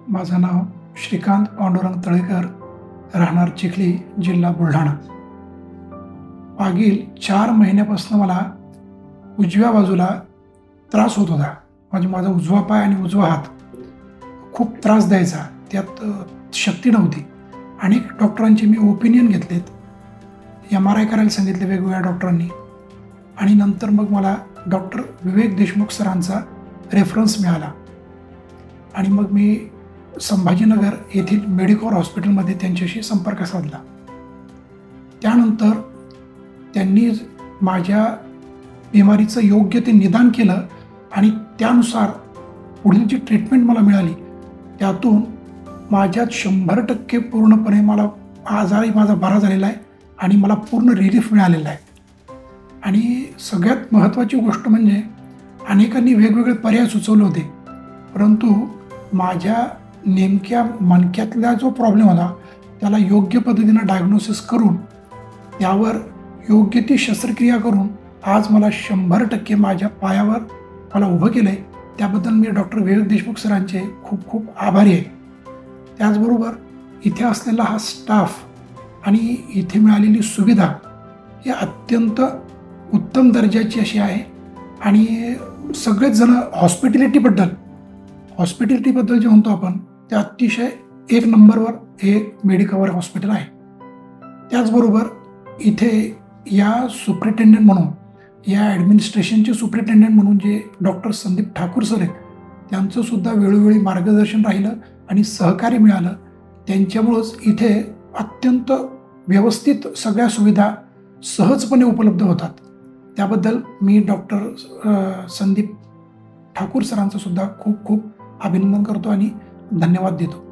माझं नाव श्रीकांत पांडुरंग तळेकर, राहणार चिखली, जिल्हा बुलढाणा. मागील 4 महिन्यापासून मला उजव्या बाजूला त्रास होत होता. माझा उजवा पाय आणि उजवा हात खूप त्रास द्यायचा. त्यात शक्ती नव्हती. अनेक डॉक्टरांचे मी ओपिनियन घेतलेत. MRI करायला सांगितले वेगवेगळ्या डॉक्टरांनी आणि नंतर मग मला डॉक्टर विवेक देशमुख सरांचा रेफरन्स मिळाला आणि मग मी संभाजीनगर येथील मेडिकॉर हॉस्पिटलमध्ये त्यांच्याशी संपर्क साधला. त्यानंतर त्यांनी माझ्या बिमारीचं योग्य ते निदान केलं आणि त्यानुसार पुढील जी ट्रीटमेंट मला मिळाली त्यातून माझ्यात 100% पूर्णपणे मला आजारही माझा बरा झालेला आहे आणि मला पूर्ण रिलीफ मिळालेला आहे. आणि सगळ्यात महत्त्वाची गोष्ट म्हणजे अनेकांनी वेगवेगळे पर्याय सुचवले होते, परंतु माझ्या नेमक्या मणक्यातला जो प्रॉब्लेम होता त्याला योग्य पद्धतीनं डायग्नोसिस करून त्यावर योग्य ती शस्त्रक्रिया करून आज मला 100% माझ्या पायावर मला उभं केलं आहे. त्याबद्दल मी डॉक्टर विवेक देशमुख सरांचे खूप खूप आभारी आहे. त्याचबरोबर इथे असलेला हा स्टाफ आणि इथे मिळालेली सुविधा ही अत्यंत उत्तम दर्जाची अशी आहे. आणि सगळेच जण हॉस्पिटॅलिटीबद्दल जे म्हणतो आपण ते अतिशय 1 नंबरवर हे मेडिकवर हॉस्पिटल आहे. त्याचबरोबर इथे या सुप्रिटेंडंट म्हणून या ॲडमिनिस्ट्रेशनचे सुप्रिटेंडंट म्हणून जे डॉक्टर संदीप ठाकूर सर आहेत त्यांचंसुद्धा वेळोवेळी मार्गदर्शन राहिलं आणि सहकार्य मिळालं. त्यांच्यामुळंच इथे अत्यंत व्यवस्थित सगळ्या सुविधा सहजपणे उपलब्ध होतात. त्याबद्दल मी डॉक्टर संदीप ठाकूर सरांचं सुद्धा खूप खूप अभिनंदन करतो आणि धन्यवाद देतो.